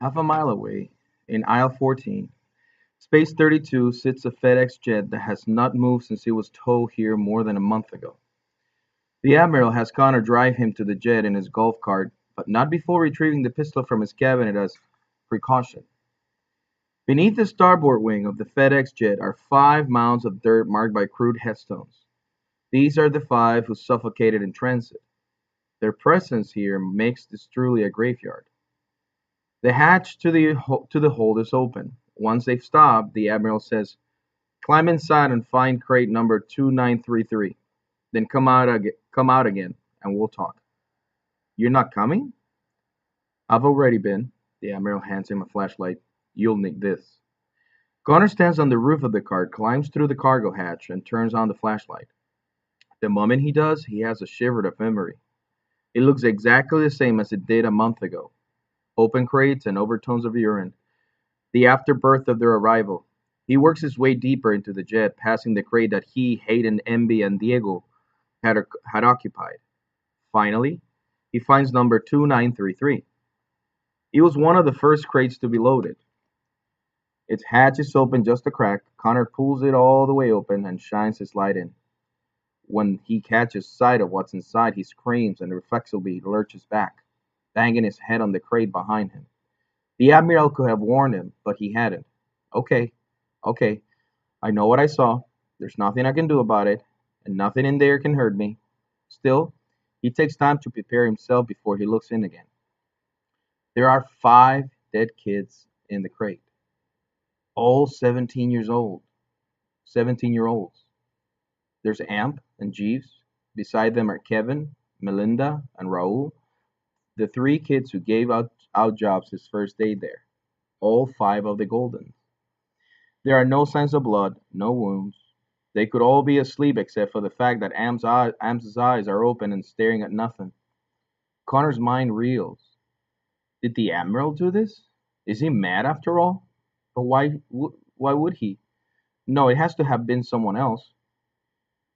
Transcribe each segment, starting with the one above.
Half a mile away, in aisle 14, Space 32 sits a FedEx jet that has not moved since it was towed here more than a month ago. The Admiral has Connor drive him to the jet in his golf cart, but not before retrieving the pistol from his cabinet as precaution. Beneath the starboard wing of the FedEx jet are 5 mounds of dirt marked by crude headstones. These are the five who suffocated in transit. Their presence here makes this truly a graveyard. The hatch to the hold is open. Once they've stopped, the Admiral says, "Climb inside and find crate number 2933. Then come out again, and we'll talk." "You're not coming?" "I've already been." The Admiral hands him a flashlight. "You'll need this." Connor stands on the roof of the cart, climbs through the cargo hatch, and turns on the flashlight. The moment he does, he has a shiver of memory. It looks exactly the same as it did a month ago. Open crates and overtones of urine, the afterbirth of their arrival. He works his way deeper into the jet, passing the crate that he, Hayden, Emby, and Diego had occupied. Finally, he finds number 2933. It was one of the first crates to be loaded. Its hatch is open just a crack. Connor pulls it all the way open and shines his light in. When he catches sight of what's inside, he screams and reflexively lurches back, banging his head on the crate behind him. The Admiral could have warned him, but he hadn't. "Okay, okay, I know what I saw. There's nothing I can do about it, and nothing in there can hurt me." Still, he takes time to prepare himself before he looks in again. There are 5 dead kids in the crate, all 17-year-olds. There's Amp and Jeeves. Beside them are Kevin, Melinda, and Raul, the 3 kids who gave out jobs his first day there. All 5 of the Goldens. There are no signs of blood, no wounds. They could all be asleep except for the fact that Am's eyes are open and staring at nothing. Connor's mind reels. Did the Admiral do this? Is he mad after all? But why would he? No, it has to have been someone else.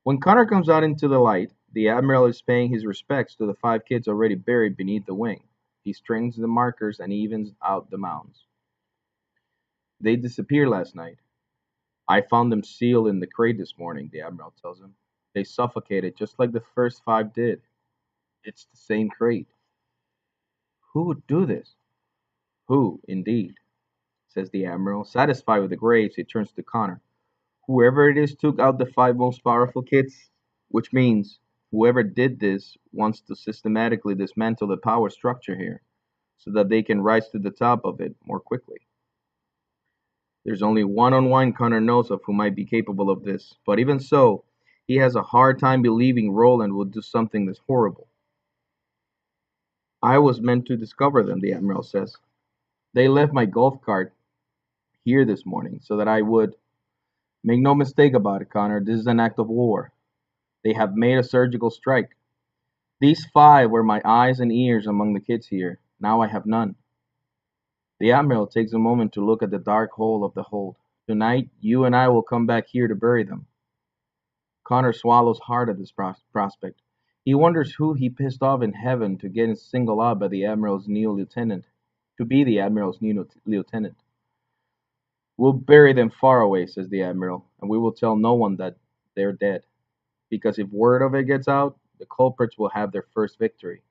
When Connor comes out into the light, the Admiral is paying his respects to the 5 kids already buried beneath the wing. He straightens the markers and evens out the mounds. "They disappeared last night. I found them sealed in the crate this morning," the Admiral tells him. "They suffocated just like the first 5 did. It's the same crate." "Who would do this?" "Who, indeed," says the Admiral. Satisfied with the graves, he turns to Connor. "Whoever it is took out the 5 most powerful kids, which means whoever did this wants to systematically dismantle the power structure here so that they can rise to the top of it more quickly. There's only one unwind Connor knows of who might be capable of this, but even so, he has a hard time believing Roland would do something this horrible." "I was meant to discover them," the Admiral says. "They left my golf cart here this morning so that I would. Make no mistake about it, Connor, this is an act of war. They have made a surgical strike. These 5 were my eyes and ears among the kids here. Now I have none." The Admiral takes a moment to look at the dark hole of the hold. "Tonight, you and I will come back here to bury them." Connor swallows hard at this prospect. He wonders who he pissed off in heaven to get singled out by the Admiral's new lieutenant, to be the Admiral's new lieutenant. "We'll bury them far away," says the Admiral, "and we will tell no one that they're dead. Because if word of it gets out, the culprits will have their first victory.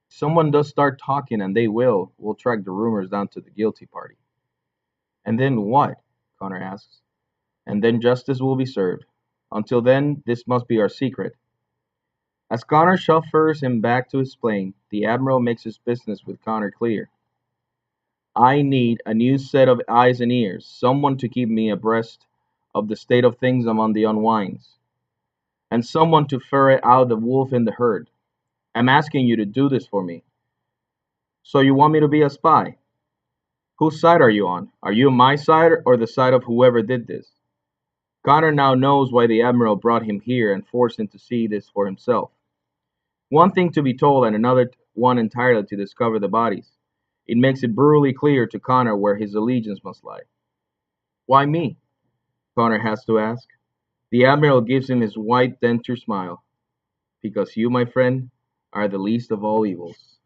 If someone does start talking, and they will, we'll track the rumors down to the guilty party." "And then what?" Connor asks. "And then justice will be served. Until then, this must be our secret." As Connor chauffeurs him back to his plane, the Admiral makes his business with Connor clear. "I need a new set of eyes and ears, someone to keep me abreast of the state of things among the unwinds, and someone to ferret out the wolf in the herd. I'm asking you to do this for me." "So you want me to be a spy? Whose side are you on? Are you on my side or the side of whoever did this?" Connor now knows why the Admiral brought him here and forced him to see this for himself. One thing to be told and another one entirely to discover the bodies. It makes it brutally clear to Connor where his allegiance must lie. "Why me?" Connor has to ask. The Admiral gives him his white denture smile. "Because you, my friend, are the least of all evils."